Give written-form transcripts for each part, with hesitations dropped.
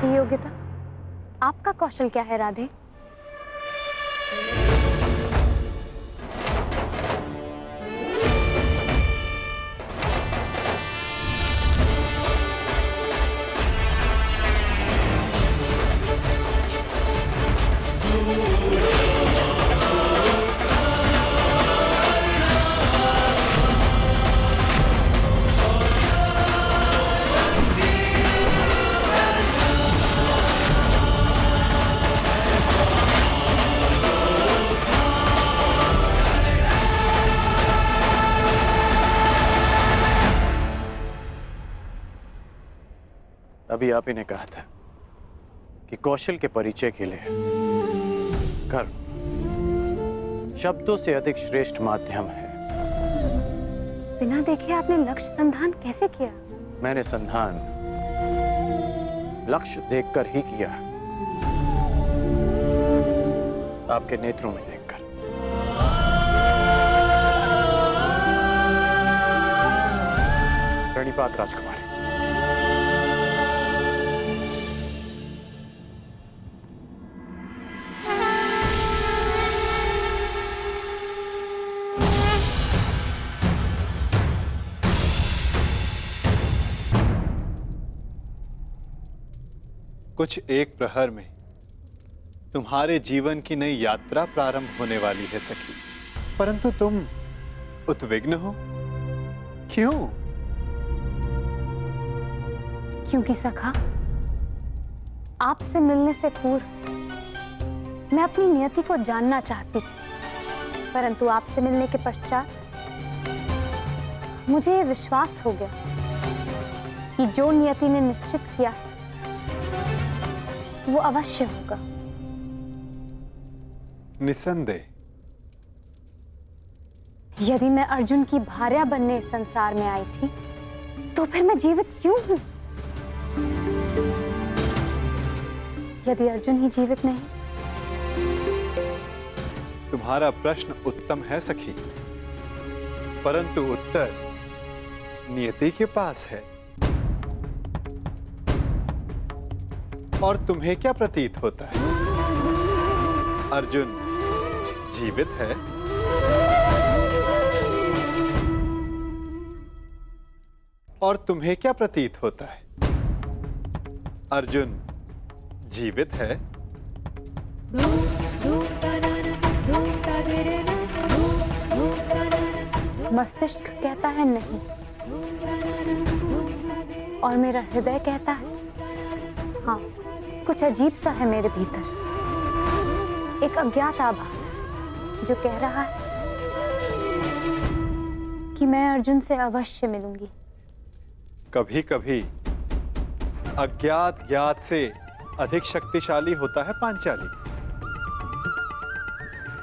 की योग्यता। आपका कौशल क्या है राधे? अभी आप ही ने कहा था कि कौशल के परिचय के लिए कर्म शब्दों से अधिक श्रेष्ठ माध्यम है। बिना देखे आपने लक्ष्य संधान कैसे किया? मैंने संधान लक्ष्य देखकर ही किया, आपके नेत्रों में देखकर। प्रणिपात राजकुमारी। कुछ एक प्रहर में तुम्हारे जीवन की नई यात्रा प्रारंभ होने वाली है सखी, परंतु तुम उद्विग्न हो, क्यों? क्योंकि सखा, आपसे मिलने से पूर्व मैं अपनी नियति को जानना चाहती थी, परंतु आपसे मिलने के पश्चात मुझे यह विश्वास हो गया कि जो नियति ने निश्चित किया है वो अवश्य होगा। निसंदेह। यदि मैं अर्जुन की भार्या बनने इस संसार में आई थी, तो फिर मैं जीवित क्यों हूं? यदि अर्जुन ही जीवित नहीं। तुम्हारा प्रश्न उत्तम है सखी, परंतु उत्तर नियति के पास है। और तुम्हें क्या प्रतीत होता है? अर्जुन जीवित है? और तुम्हें क्या प्रतीत होता है? अर्जुन जीवित है? मस्तिष्क कहता है नहीं, और मेरा हृदय कहता है हाँ। कुछ अजीब सा है मेरे भीतर, एक अज्ञात आभास जो कह रहा है कि मैं अर्जुन से अवश्य मिलूंगी। कभी कभी अज्ञात ज्ञात से अधिक शक्तिशाली होता है पांचाली।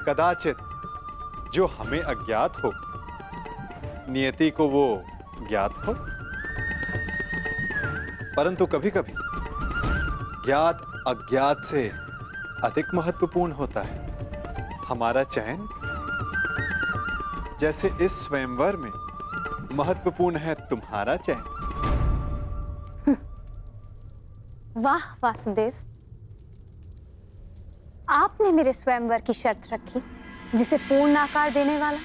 कदाचित जो हमें अज्ञात हो, नियति को वो ज्ञात हो, परंतु कभी कभी ज्ञात अज्ञात से अधिक महत्वपूर्ण होता है हमारा चयन। जैसे इस स्वयंवर में महत्वपूर्ण है तुम्हारा चयन। वाह वासुदेव, आपने मेरे स्वयंवर की शर्त रखी जिसे पूर्ण आकार देने वाला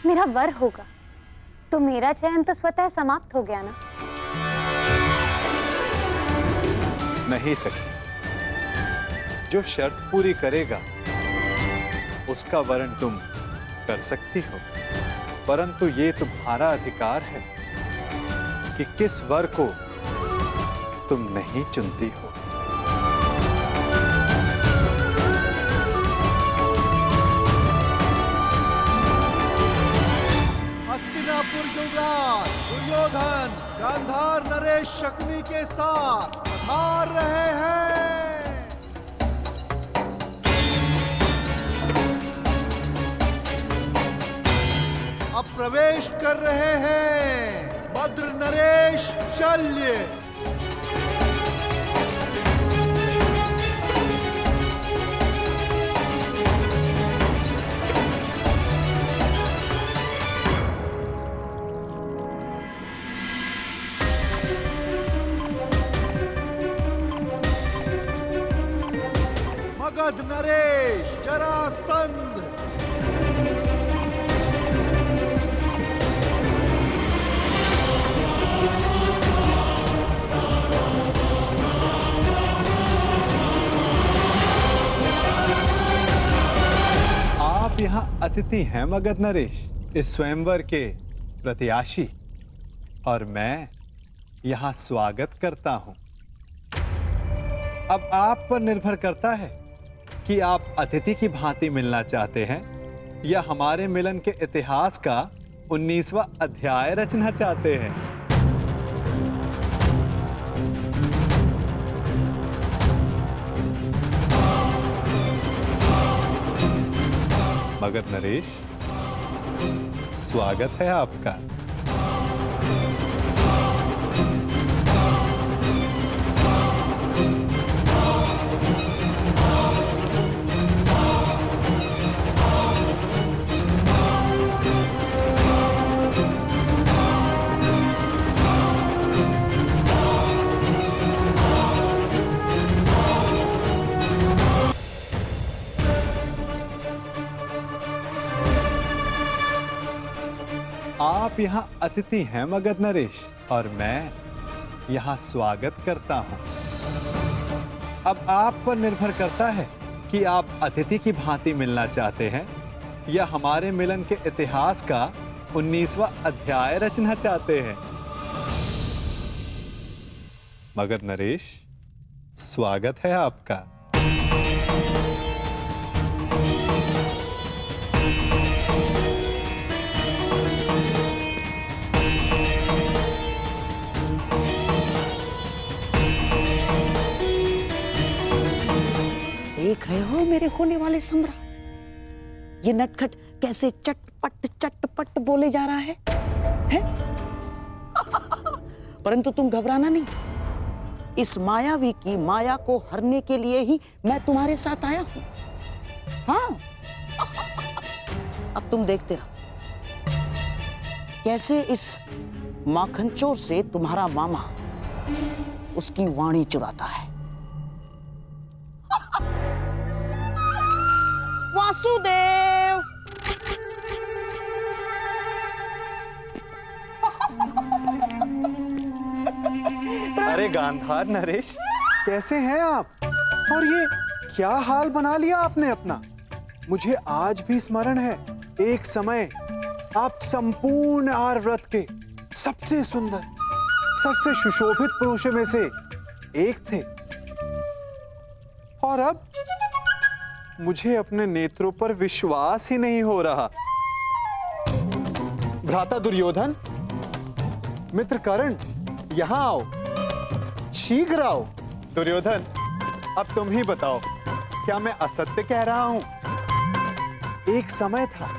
मेरा वर होगा, तो मेरा चयन तो स्वतः समाप्त हो गया ना? नहीं सखी, जो शर्त पूरी करेगा उसका वर्ण तुम कर सकती हो, परंतु ये तुम्हारा अधिकार है कि किस वर को तुम नहीं चुनती हो। हस्तिनापुर युवराज दुर्योधन गांधार नरेश शकुनी के साथ हार रहे हैं। अब प्रवेश कर रहे हैं भद्र नरेश शल्य। मगध नरेश जरासंध। आप यहाँ अतिथि हैं मगध नरेश, इस स्वयंवर के प्रत्याशी, और मैं यहाँ स्वागत करता हूँ। अब आप पर निर्भर करता है कि आप अतिथि की भांति मिलना चाहते हैं या हमारे मिलन के इतिहास का 19वां अध्याय रचना चाहते हैं। मगध नरेश, स्वागत है आपका। आप यहाँ अतिथि हैं मगध नरेश, और मैं यहाँ स्वागत करता हूँ। अब आप पर निर्भर करता है कि आप अतिथि की भांति मिलना चाहते हैं या हमारे मिलन के इतिहास का 19वां अध्याय रचना चाहते हैं। मगध नरेश, स्वागत है आपका। देख रहे हो मेरे होने वाले सम्राट, ये नटखट कैसे चटपट चटपट बोले जा रहा है? परंतु तुम घबराना नहीं, इस मायावी की माया को हरने के लिए ही मैं तुम्हारे साथ आया हूं। हाँ, अब तुम देखते रहो कैसे इस माखनचोर से तुम्हारा मामा उसकी वाणी चुराता है। वासुदेव, अरे गांधार नरेश, कैसे हैं आप? और ये क्या हाल बना लिया आपने अपना? मुझे आज भी स्मरण है, एक समय आप संपूर्ण आर्यव्रत के सबसे सुंदर, सबसे सुशोभित पुरुषों में से एक थे, और अब मुझे अपने नेत्रों पर विश्वास ही नहीं हो रहा। भ्राता दुर्योधन, मित्र कर्ण, यहां आओ, शीघ्र आओ। दुर्योधन, अब तुम ही बताओ, क्या मैं असत्य कह रहा हूं? एक समय था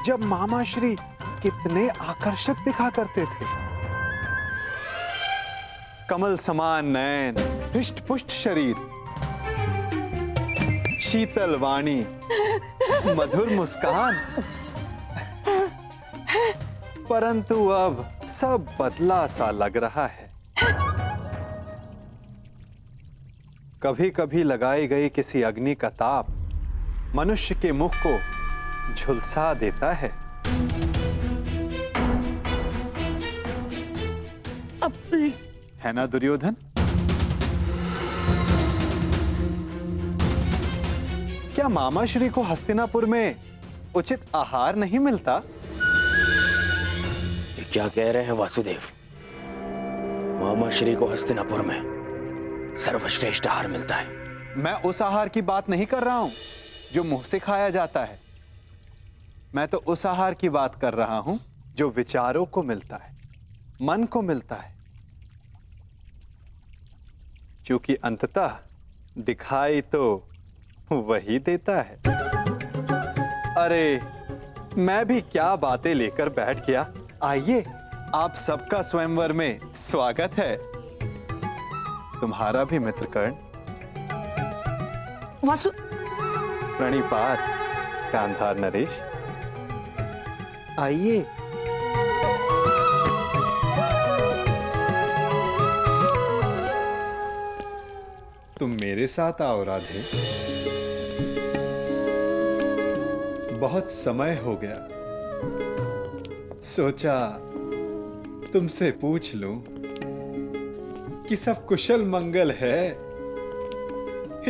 जब मामा श्री कितने आकर्षक दिखा करते थे। कमल समान नयन, हृष्ट पुष्ट शरीर, शीतल वाणी, मधुर मुस्कान। परंतु अब सब बदला सा लग रहा है। कभी कभी लगाई गई किसी अग्नि का ताप मनुष्य के मुख को झुलसा देता है। अब है ना दुर्योधन? क्या मामा श्री को हस्तिनापुर में उचित आहार नहीं मिलता? ये क्या कह रहे हैं वासुदेव? मामा श्री को हस्तिनापुर में सर्वश्रेष्ठ आहार मिलता है। मैं उस आहार की बात नहीं कर रहा हूं जो मुंह से खाया जाता है। मैं तो उस आहार की बात कर रहा हूं जो विचारों को मिलता है, मन को मिलता है, क्योंकि अंततः दिखाई तो वही देता है। अरे, मैं भी क्या बातें लेकर बैठ गया। आइए, आप सबका स्वयंवर में स्वागत है। तुम्हारा भी मित्र कर्ण। वासु, प्रणिपात गांधार नरेश, आइए। तुम मेरे साथ आओ राधे। बहुत समय हो गया, सोचा तुमसे पूछ लूं कि सब कुशल मंगल है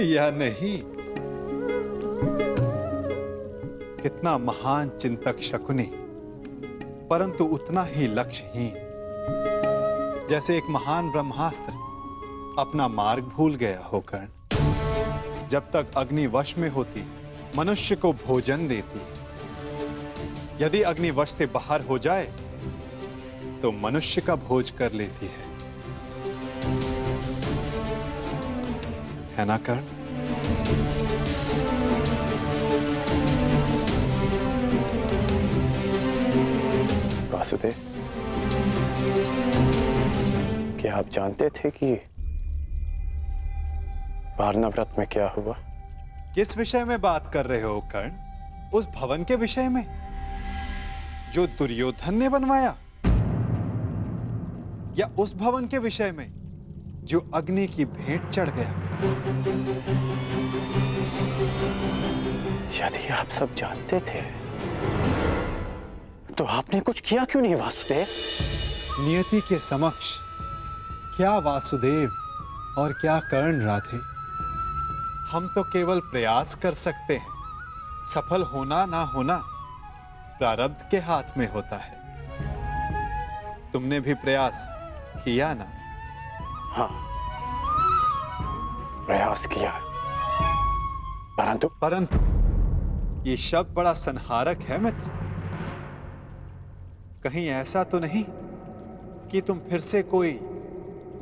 या नहीं। कितना महान चिंतक शकुनी, परंतु उतना ही लक्ष्यहीन, जैसे एक महान ब्रह्मास्त्र अपना मार्ग भूल गया हो कर्ण। जब तक अग्नि वश में होती मनुष्य को भोजन देती, यदि अग्नि वश से बाहर हो जाए तो मनुष्य का भोज कर लेती है ना कर्ण? वासुदेव, क्या आप जानते थे कि वारणा व्रत में क्या हुआ? किस विषय में बात कर रहे हो कर्ण? उस भवन के विषय में जो दुर्योधन ने बनवाया, या उस भवन के विषय में जो अग्नि की भेंट चढ़ गया? यदि आप सब जानते थे तो आपने कुछ किया क्यों नहीं वासुदेव? नियति के समक्ष क्या वासुदेव और क्या कर्ण राधे, हम तो केवल प्रयास कर सकते हैं। सफल होना ना होना प्रारब्ध के हाथ में होता है। तुमने भी प्रयास किया ना? हाँ, प्रयास किया, परंतु ये शब्द बड़ा संहारक है मित्र। कहीं ऐसा तो नहीं कि तुम फिर से कोई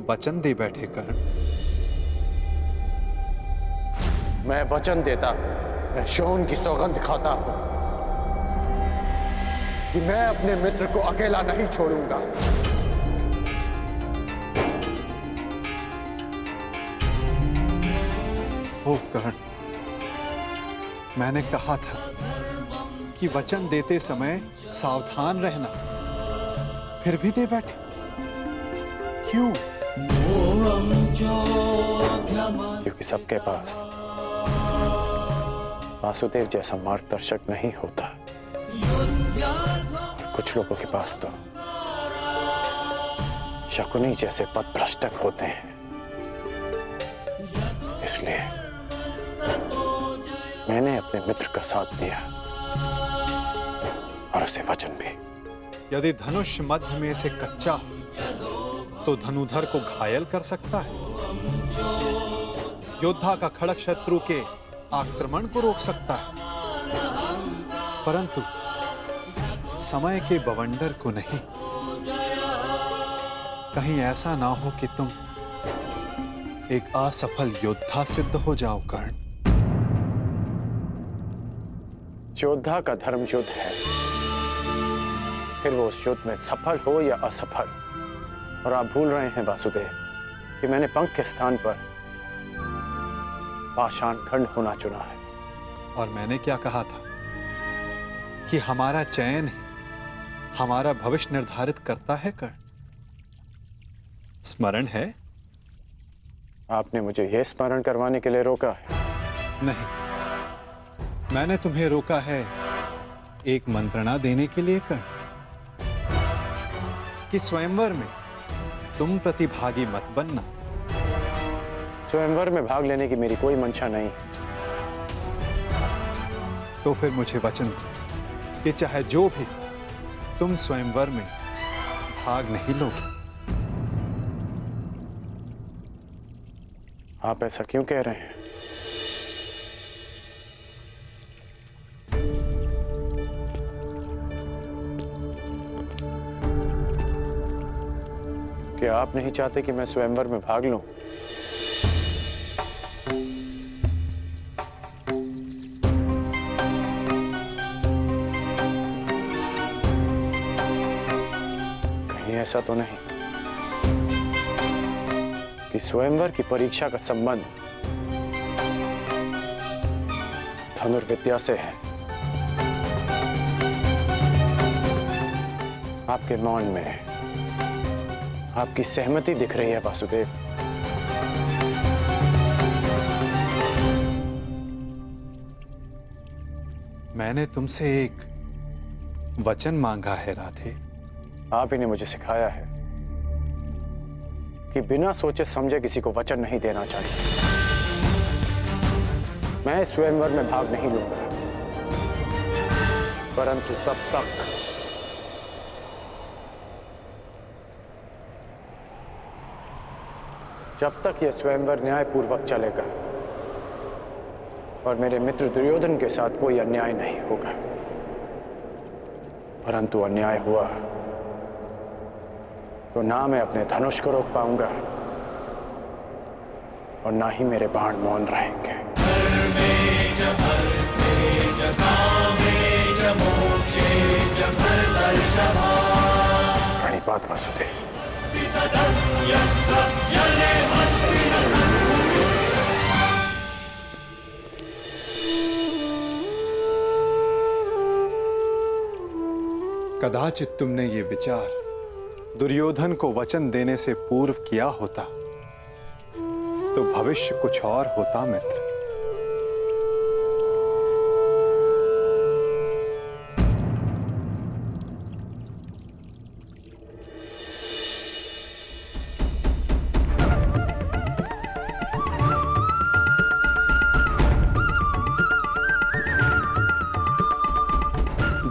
वचन दे बैठे कर्ण? मैं वचन देता, मैं शोन की सौगंध खाता हूं कि मैं अपने मित्र को अकेला नहीं छोड़ूंगा। ओ कर्ण, मैंने कहा था कि वचन देते समय सावधान रहना, फिर भी दे बैठे क्यों? क्योंकि सबके पास वासुदेव जैसा मार्गदर्शक नहीं होता। कुछ लोगों के पास तो शकुनी जैसे पथभ्रष्टक होते हैं। इसलिए मैंने अपने मित्र का साथ दिया और उसे वचन भी। यदि धनुष मध्य में से कच्चा हो तो धनुधर को घायल कर सकता है। योद्धा का खड़ग शत्रु के आक्रमण को रोक सकता है, परंतु समय के बवंडर को नहीं। कहीं ऐसा ना हो कि तुम एक असफल योद्धा सिद्ध हो जाओ कर्ण। योद्धा का धर्म युद्ध है, फिर वो उस युद्ध में सफल हो या असफल। और आप भूल रहे हैं वासुदेव कि मैंने पंख के स्थान पर पाषाण खंड होना चुना है। और मैंने क्या कहा था कि हमारा चयन ही हमारा भविष्य निर्धारित करता है कर्ण। स्मरण है? आपने मुझे यह स्मरण करवाने के लिए रोका है? नहीं, मैंने तुम्हें रोका है एक मंत्रणा देने के लिए कर्ण, कि स्वयंवर में तुम प्रतिभागी मत बनना। स्वयंवर में भाग लेने की मेरी कोई मंशा नहीं। तो फिर मुझे वचन दो कि चाहे जो भी, तुम स्वयंवर में भाग नहीं लोगे। आप ऐसा क्यों कह रहे हैं? क्या आप नहीं चाहते कि मैं स्वयंवर में भाग लूं? कहीं ऐसा तो नहीं कि स्वयंवर की परीक्षा का संबंध धनुर्विद्या से है? आपके मौन में आपकी सहमति दिख रही है वासुदेव। मैंने तुमसे एक वचन मांगा है राधे। आप ही ने मुझे सिखाया है कि बिना सोचे समझे किसी को वचन नहीं देना चाहिए। मैं स्वयंवर में भाग नहीं लूंगा, परंतु तब तक जब तक यह स्वयंवर न्यायपूर्वक चलेगा और मेरे मित्र दुर्योधन के साथ कोई अन्याय नहीं होगा। परंतु अन्याय हुआ तो ना मैं अपने धनुष को रोक पाऊंगा और ना ही मेरे बाण मौन रहेंगे। प्रणिपात वासुदेव। कदाचित तुमने ये विचार दुर्योधन को वचन देने से पूर्व किया होता तो भविष्य कुछ और होता मित्र।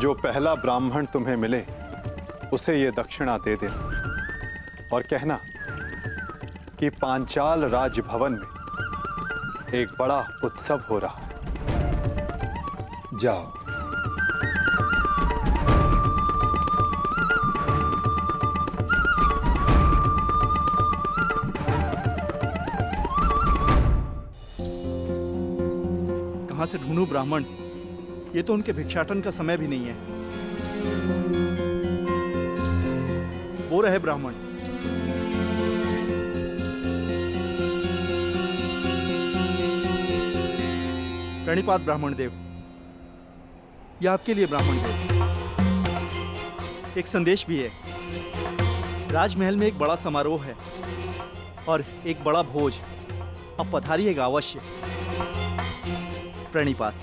जो पहला ब्राह्मण तुम्हें मिले उसे ये दक्षिणा दे देना और कहना कि पांचाल राजभवन में एक बड़ा उत्सव हो रहा है। जाओ। कहां से ढूंढूं ब्राह्मण? ये तो उनके भिक्षाटन का समय भी नहीं है। वो रहे ब्राह्मण। प्रणिपात ब्राह्मण देव। ये आपके लिए ब्राह्मण देव। एक संदेश भी है। राजमहल में एक बड़ा समारोह है और एक बड़ा भोज। अब पधारिएगा अवश्य। प्रणिपात।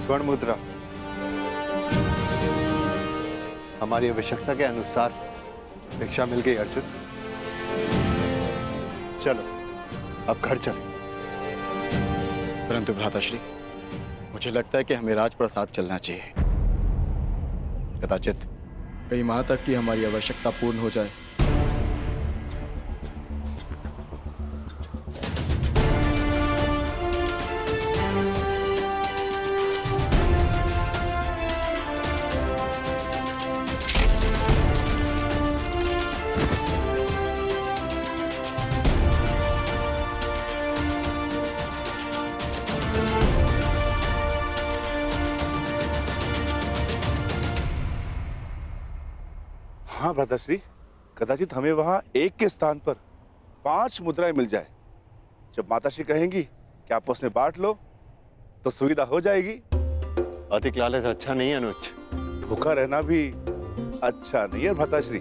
स्वर्ण मुद्रा हमारी आवश्यकता के अनुसार भिक्षा मिल गई अर्जुन। चलो अब घर चलें। परंतु भ्राताश्री, मुझे लगता है कि हमें राजप्रसाद चलना चाहिए। कदाचित कई माह तक की हमारी आवश्यकता पूर्ण हो जाए। हाँ भ्राताश्री, कदाचित हमें वहां एक के स्थान पर 5 मुद्राएं मिल जाए। जब माताश्री कहेंगी कि आपस में बांट लो तो सुविधा हो जाएगी। अधिक लालच अच्छा नहीं अनुज। भूखा रहना भी अच्छा नहीं है भ्राताश्री।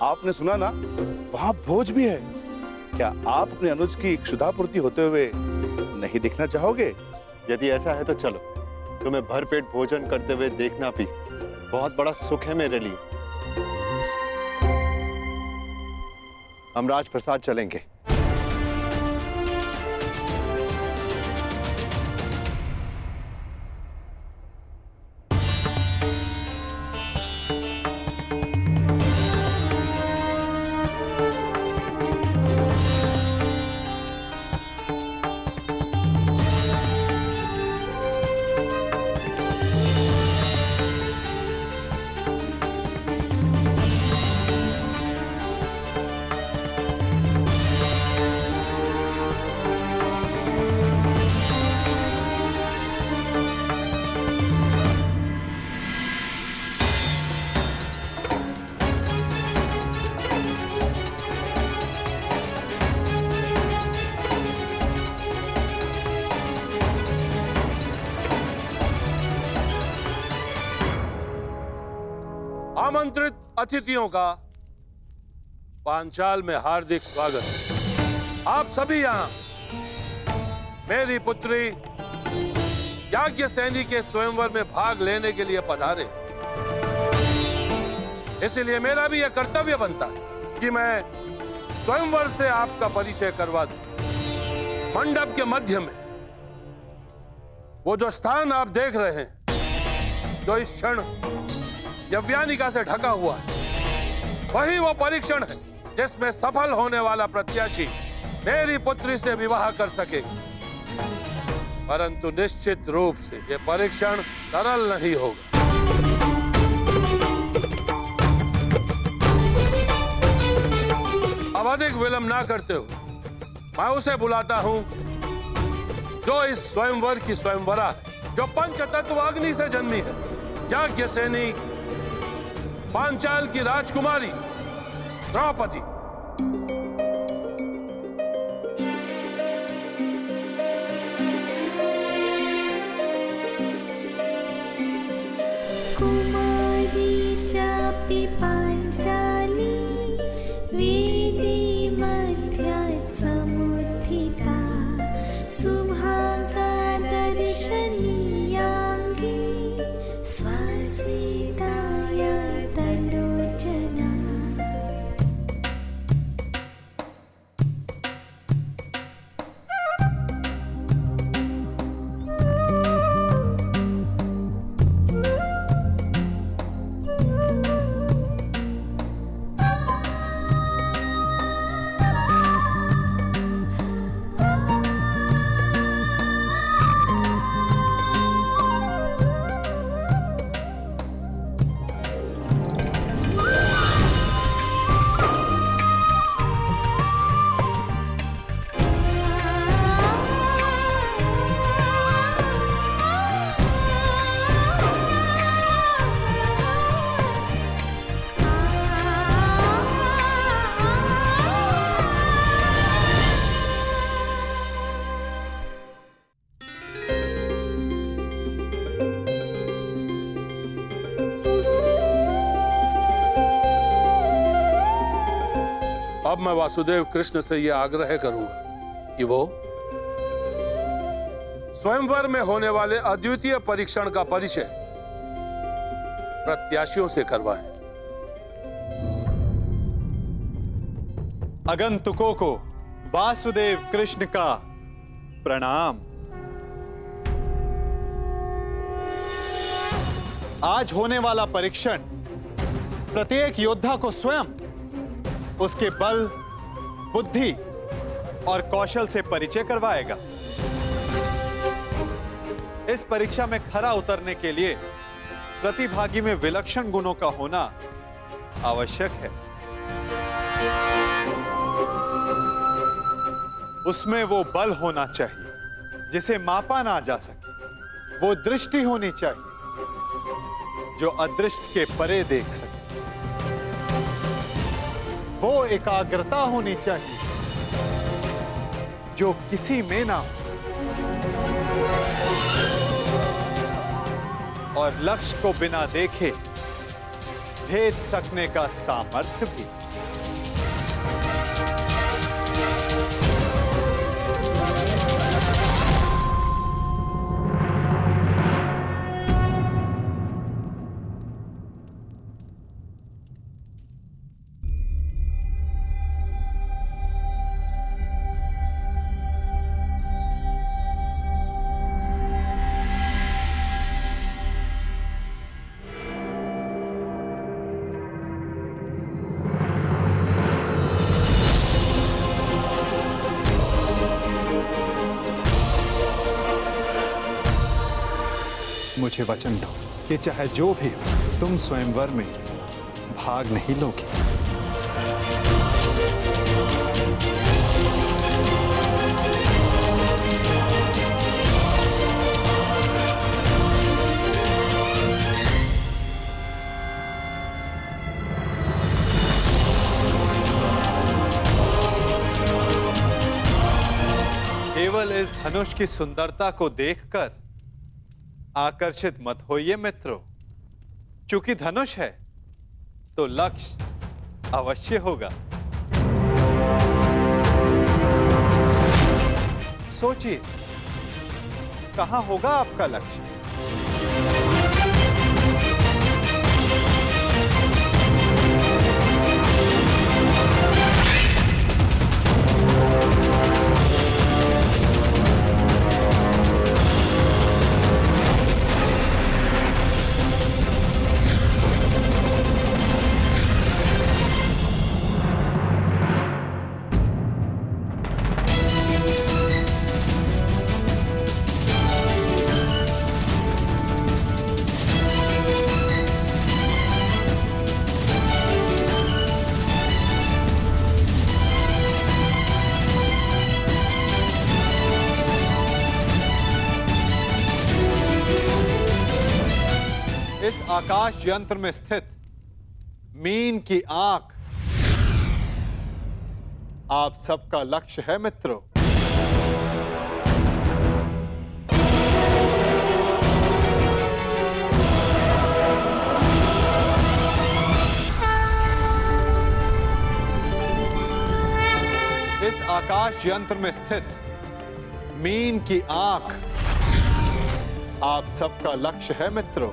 आपने सुना ना, वहां भोज भी है। क्या आप अपने अनुज की क्षुधापूर्ति होते हुए नहीं देखना चाहोगे? यदि ऐसा है तो चलो, तुम्हें भरपेट भोजन करते हुए देखना भी बहुत बड़ा सुख है मेरे लिए। हम राजप्रसाद चलेंगे। आमंत्रित अतिथियों का पांचाल में हार्दिक स्वागत। आप सभी यहाँ मेरी पुत्री याज्ञसेनी के स्वयंवर में भाग लेने के लिए पधारे, इसलिए मेरा भी यह कर्तव्य बनता है कि मैं स्वयंवर से आपका परिचय करवा दूं। मंडप के मध्य में वो जो स्थान आप देख रहे हैं, जो इस क्षण यव्यानिका से ढका हुआ है, वही वो परीक्षण है जिसमें सफल होने वाला प्रत्याशी मेरी पुत्री से विवाह कर सकेगा। परंतु निश्चित रूप से यह परीक्षण सरल नहीं होगा। अब अधिक विलंब ना करते हुए मैं उसे बुलाता हूं जो इस स्वयंवर की स्वयंवरा है, जो पंचतत्व अग्नि से जन्मी है, याज्ञसेनी पांचाल की राजकुमारी द्रौपदी। कुमारी चापि पांचाली वेदी मध्यात् समुत्थिता सुभागा दर्शनीयाङ्गी स्वसीताय तलोचना। अब मैं वासुदेव कृष्ण से यह आग्रह करूंगा कि वो स्वयंवर में होने वाले अद्वितीय परीक्षण का परिचय प्रत्याशियों से करवाएं। आगंतुकों को वासुदेव कृष्ण का प्रणाम। आज होने वाला परीक्षण प्रत्येक योद्धा को स्वयं उसके बल, बुद्धि और कौशल से परिचय करवाएगा। इस परीक्षा में खरा उतरने के लिए प्रतिभागी में विलक्षण गुणों का होना आवश्यक है। उसमें वो बल होना चाहिए जिसे मापा ना जा सके, वो दृष्टि होनी चाहिए जो अदृष्ट के परे देख सके, वो एकाग्रता होनी चाहिए जो किसी में ना हो, और लक्ष्य को बिना देखे भेद सकने का सामर्थ्य भी। मुझे वचन दो कि चाहे जो भी हो, तुम स्वयंवर में भाग नहीं लोगे। केवल इस धनुष की सुंदरता को देखकर आकर्षित मत होइए मित्रों, चूंकि धनुष है तो लक्ष्य अवश्य होगा। सोचिए, कहां होगा आपका लक्ष्य? इस आकाश यंत्र में स्थित मीन की आंख आप सबका लक्ष्य है मित्रों। इस आकाश यंत्र में स्थित मीन की आंख आप सबका लक्ष्य है मित्रों।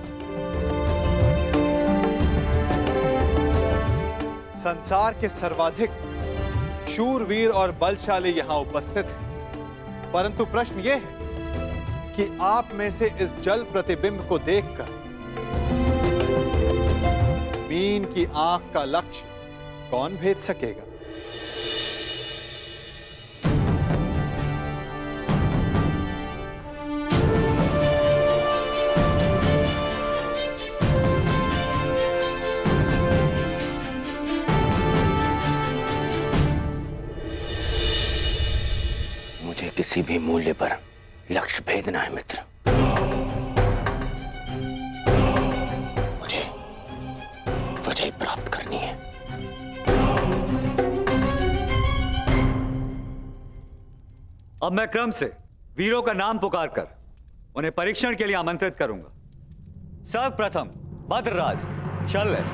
संसार के सर्वाधिक शूरवीर और बलशाली यहां उपस्थित हैं, परंतु प्रश्न यह है कि आप में से इस जल प्रतिबिंब को देखकर मीन की आंख का लक्ष्य कौन भेद सकेगा? किसी भी मूल्य पर लक्ष्य भेदना है मित्र। मुझे विजय प्राप्त करनी है। अब मैं क्रम से वीरों का नाम पुकारकर उन्हें परीक्षण के लिए आमंत्रित करूंगा। सर्वप्रथम भद्रराज शल्य,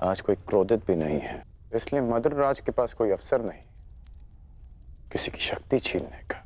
आज कोई क्रोधित भी नहीं है, इसलिए मद्रराज के पास कोई अवसर नहीं किसी की शक्ति छीनने का।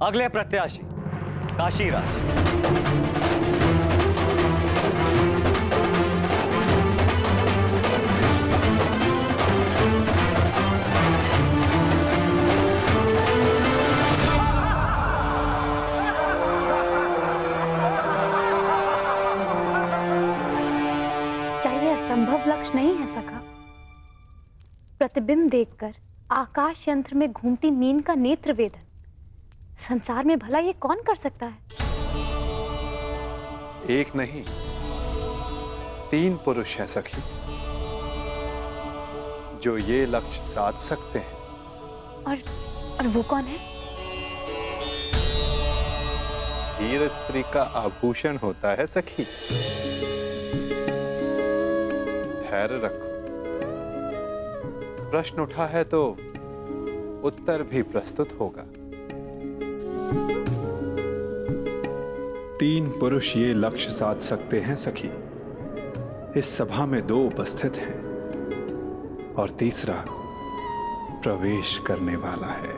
अगले प्रत्याशी काशीराज। चाहिए असंभव लक्ष्य नहीं है सखा। प्रतिबिंब देखकर आकाश यंत्र में घूमती मीन का नेत्र वेदन संसार में भला ये कौन कर सकता है? एक नहीं, 3 पुरुष हैं सखी, जो ये लक्ष्य साध सकते हैं। और वो कौन है? वीर स्त्री का आभूषण होता है सखी। धैर्य रखो, प्रश्न उठा है तो उत्तर भी प्रस्तुत होगा। 3 पुरुष ये लक्ष्य साध सकते हैं सखी, इस सभा में 2 उपस्थित हैं और तीसरा प्रवेश करने वाला है।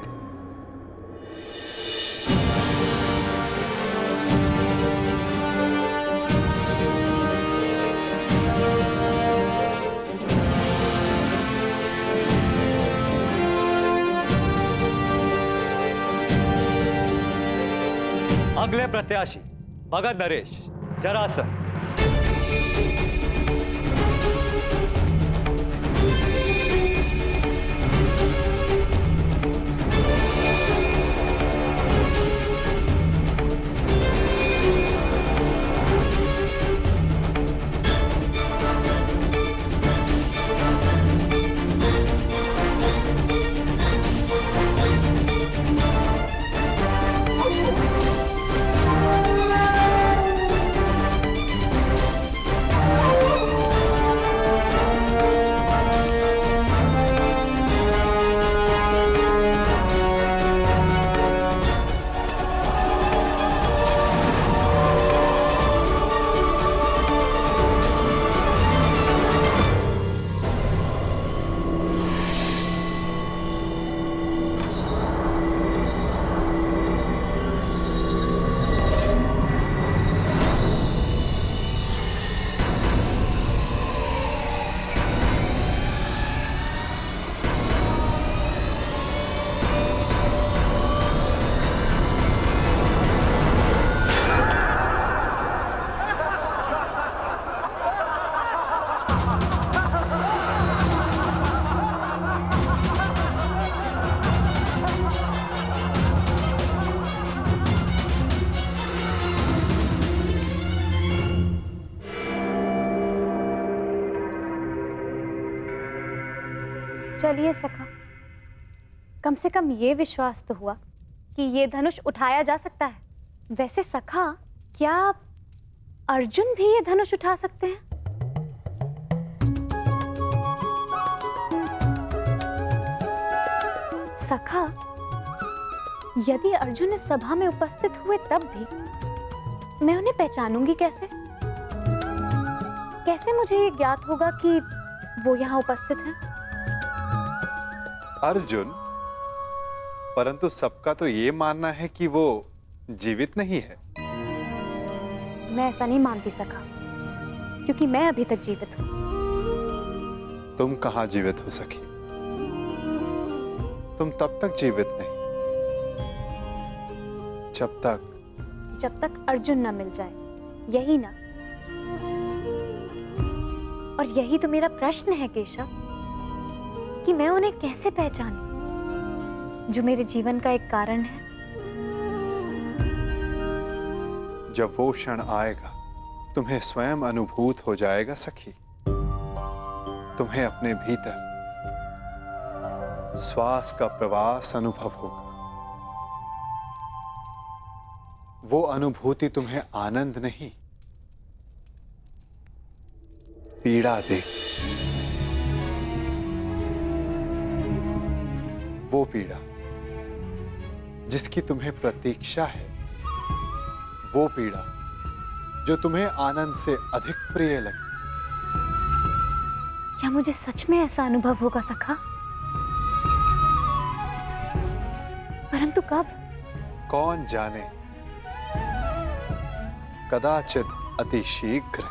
अगले प्रत्याशी भगत नरेश, जरासंध। चलिए सखा, कम से कम ये विश्वास तो हुआ कि ये धनुष उठाया जा सकता है। वैसे सखा, क्या अर्जुन भी ये धनुष उठा सकते हैं? सखा, यदि अर्जुन इस सभा में उपस्थित हुए तब भी मैं उन्हें पहचानूंगी कैसे? कैसे मुझे ये ज्ञात होगा कि वो यहाँ उपस्थित हैं? अर्जुन, परंतु सबका तो ये मानना है कि वो जीवित नहीं है। मैं ऐसा नहीं मानती सखा, क्योंकि मैं अभी तक जीवित हूं। तुम कहां जीवित हो सकी? तुम तब तक जीवित नहीं जब तक अर्जुन ना मिल जाए, यही ना? और यही तो मेरा प्रश्न है केशव, कि मैं उन्हें कैसे पहचानूं, जो मेरे जीवन का एक कारण है। जब वो क्षण आएगा, तुम्हें स्वयं अनुभूत हो जाएगा सखी। तुम्हें अपने भीतर श्वास का प्रवास अनुभव होगा। वो अनुभूति तुम्हें आनंद नहीं, पीड़ा देगी। वो पीड़ा जिसकी तुम्हें प्रतीक्षा है, वो पीड़ा जो तुम्हें आनंद से अधिक प्रिय लगे। क्या मुझे सच में ऐसा अनुभव होगा सखा? परंतु कब? कौन जाने, कदाचित अति शीघ्र।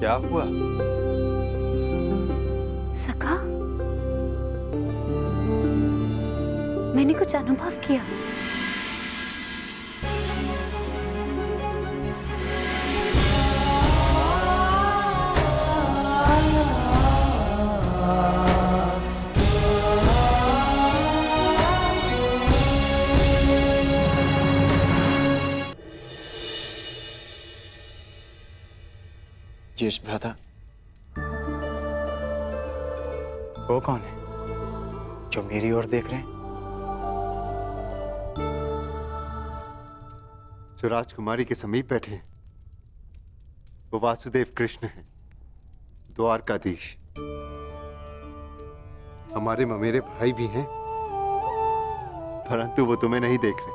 क्या हुआ? सखा, मैंने कुछ अनुभव किया। ज्येष्ठ भ्राता, वो कौन है जो मेरी ओर देख रहे हैं? जो राजकुमारी के समीप बैठे हैं वो वासुदेव कृष्ण हैं, द्वारकाधीश। हमारे ममेरे भाई भी हैं, परंतु वो तुम्हें नहीं देख रहे।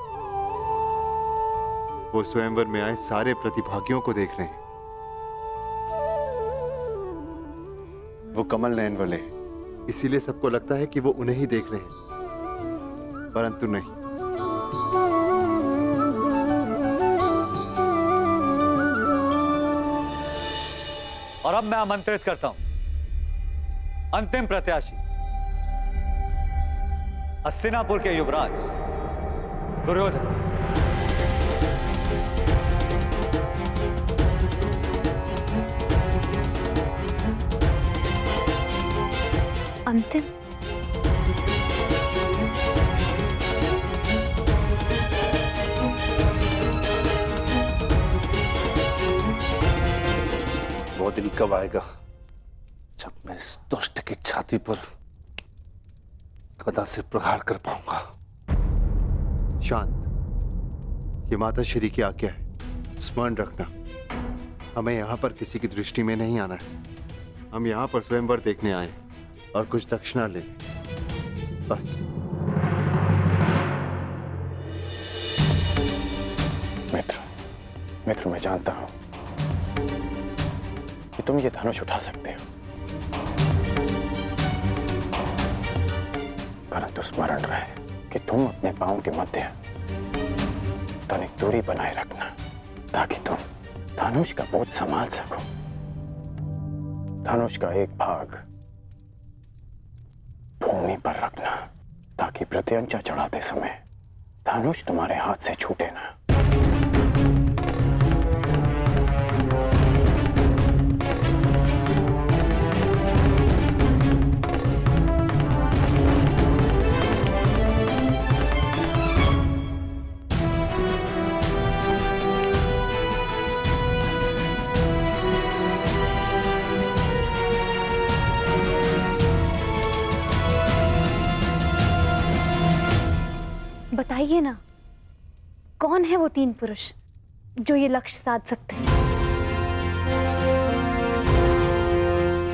वो स्वयंवर में आए सारे प्रतिभागियों को देख रहे हैं। वो कमल नयन वाले हैं, इसीलिए सबको लगता है कि वो उन्हें ही देख रहे हैं, परंतु नहीं। और अब मैं आमंत्रित करता हूं अंतिम प्रत्याशी, हस्तिनापुर के युवराज दुर्योधन। अंतिम? वो दिन कब आएगा जब मैं इस दुष्ट की छाती पर गदा से प्रहार कर पाऊंगा? शांत, ये माता श्री की आज्ञा है, स्मरण रखना। हमें यहाँ पर किसी की दृष्टि में नहीं आना है। हम यहाँ पर स्वयंवर देखने आए और कुछ दक्षिणा ले, बस। मित्र, मैं जानता हूं कि तुम ये धनुष उठा सकते हो, परंतु स्मरण रहे कि तुम अपने पांव के मध्य तनिक दूरी बनाए रखना, ताकि तुम धनुष का बोझ संभाल सको। धनुष का एक भाग भूमि पर रखना, ताकि प्रत्यंचा चढ़ाते समय धनुष तुम्हारे हाथ से छूटे ना। बताइए ना, कौन है वो 3 पुरुष जो ये लक्ष्य साध सकते हैं?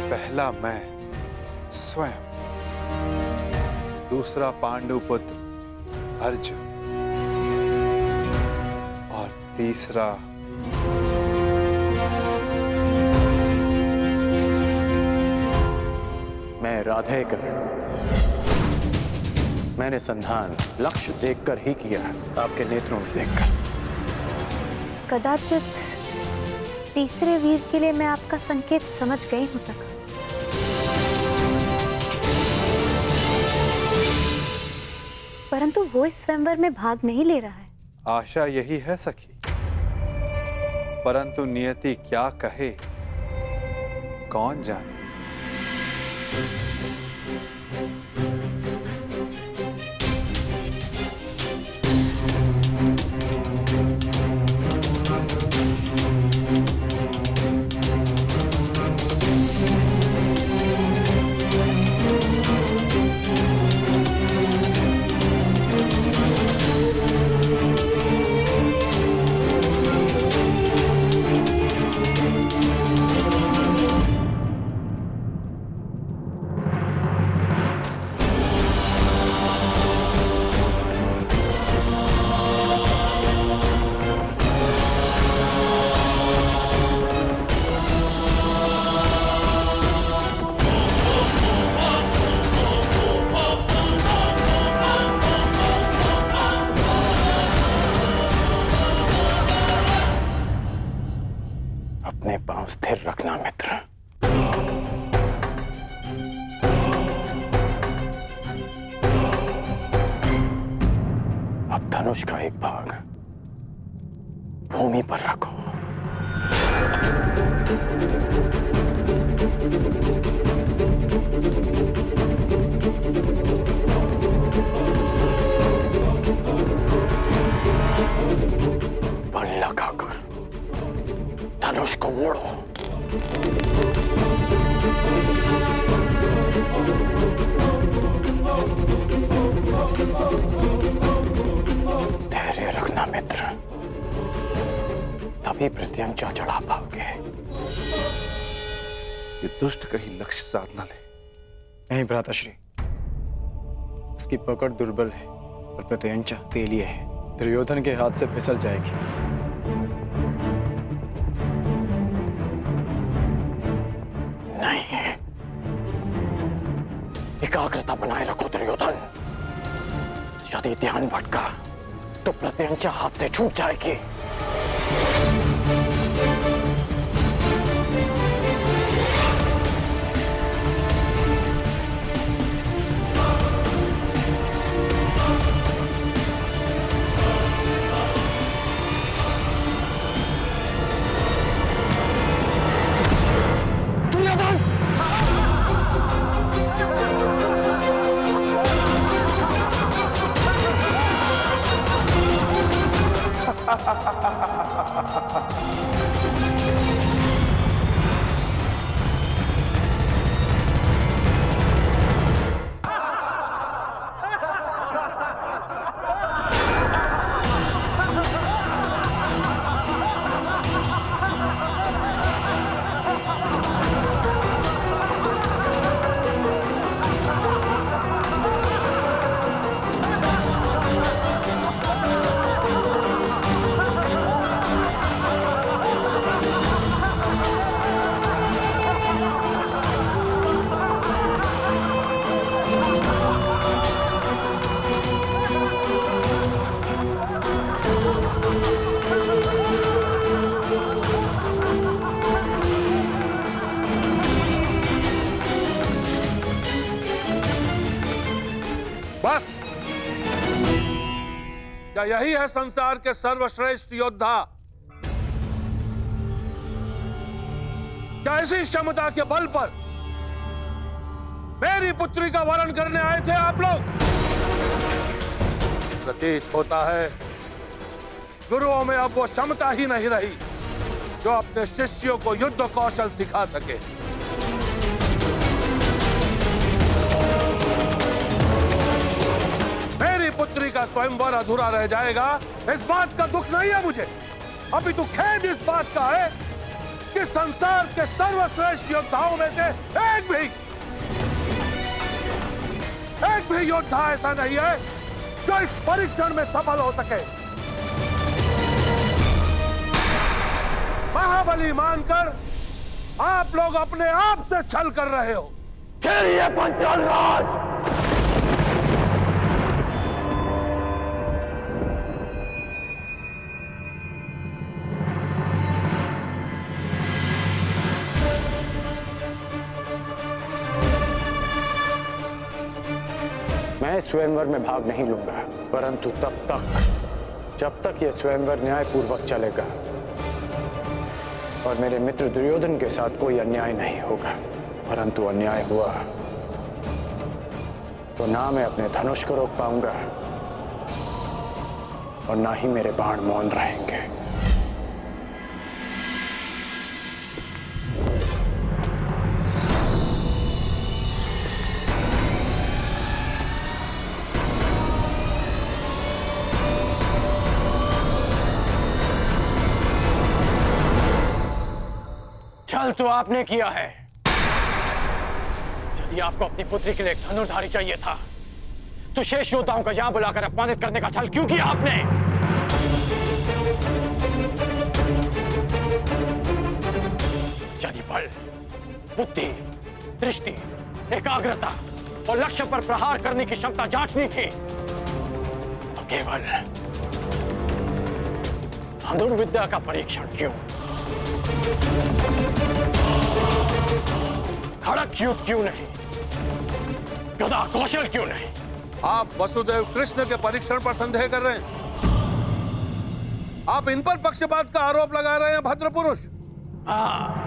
पहला मैं स्वयं, दूसरा पांडुपुत्र अर्जुन, और तीसरा मैं राधेकर। मैंने संधान लक्ष्य देखकर ही किया, आपके नेत्रों में देखकर। कदाचित तीसरे वीर के लिए मैं आपका संकेत समझ गई हूं सखा। परंतु वो इस स्वयंवर में भाग नहीं ले रहा है। आशा यही है सखी, परंतु नियति क्या कहे कौन जाने। अपने पांव स्थिर रखना मित्र। अब धनुष का एक भाग भूमि पर रखो। बल लगाकर धनुष को मोड़ो। धैर्य रखना मित्र, तभी प्रत्यंचा चढ़ा पाओगे। ये दुष्ट कहीं लक्ष्य साध ना ले। नहीं भ्राताश्री, उसकी पकड़ दुर्बल है और प्रत्यंचा तेलीय है। दुर्योधन के हाथ से फिसल जाएगी। नहीं, एकाग्रता बनाए रखो दुर्योधन। यदि ध्यान भटका तो प्रत्यंचा हाथ से छूट जाएगी। बस, क्या यही है संसार के सर्वश्रेष्ठ योद्धा? क्या इसी क्षमता के बल पर मेरी पुत्री का वरण करने आए थे आप लोग? प्रतीत होता है गुरुओं में अब वो क्षमता ही नहीं रही जो अपने शिष्यों को युद्ध कौशल सिखा सके। मेरी पुत्री का स्वयंवर अधूरा रह जाएगा, इस बात का दुख नहीं है मुझे। अभी तो खेद इस बात का है कि संसार के सर्वश्रेष्ठ योद्धाओं में से एक भी योद्धा ऐसा नहीं है जो इस परीक्षण में सफल हो सके। महाबली मानकर आप लोग अपने आप से छल कर रहे हो। चलिए पंचाल राज। मैं स्वयंवर में भाग नहीं लूंगा, परंतु जब तक यह स्वयंवर न्यायपूर्वक चलेगा और मेरे मित्र दुर्योधन के साथ कोई अन्याय नहीं होगा। परंतु अन्याय हुआ तो ना मैं अपने धनुष को रोक पाऊंगा और ना ही मेरे बाण मौन रहेंगे। छल तो आपने किया है। यदि आपको अपनी पुत्री के लिए एक धनुर्धारी चाहिए था तो शेष योद्धाओं को यहां बुलाकर अपमानित करने का छल क्यों किया आपने? यदि बल, बुद्धि, दृष्टि, एकाग्रता और लक्ष्य पर प्रहार करने की क्षमता जांचनी थी तो केवल धनुर्विद्या का परीक्षण क्यों? खड़क युद्ध क्यों नहीं? गदा कौशल क्यों नहीं? आप वसुदेव कृष्ण के परीक्षण पर संदेह कर रहे हैं। आप इन पर पक्षपात का आरोप लगा रहे हैं भद्र पुरुष। हाँ,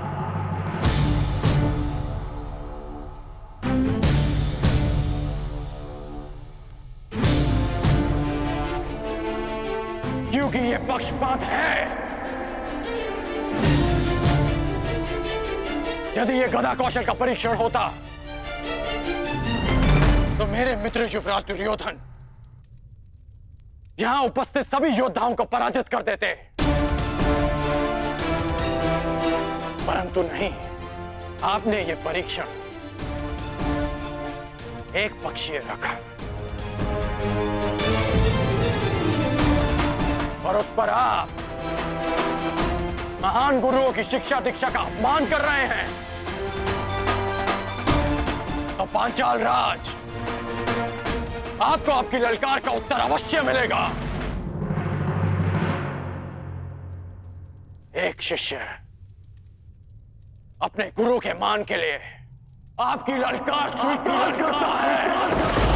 क्योंकि ये पक्षपात है। यदि ये गदा कौशल का परीक्षण होता तो मेरे मित्र युवराज दुर्योधन यहां उपस्थित सभी योद्धाओं को पराजित कर देते, परंतु नहीं, आपने ये परीक्षण एक पक्षीय रखा और उस पर आप महान गुरुओं की शिक्षा दीक्षा का अपमान कर रहे हैं। तो पांचाल राज, आपको आपकी ललकार का उत्तर अवश्य मिलेगा। एक शिष्य अपने गुरु के मान के लिए आपकी ललकार स्वीकार करता है।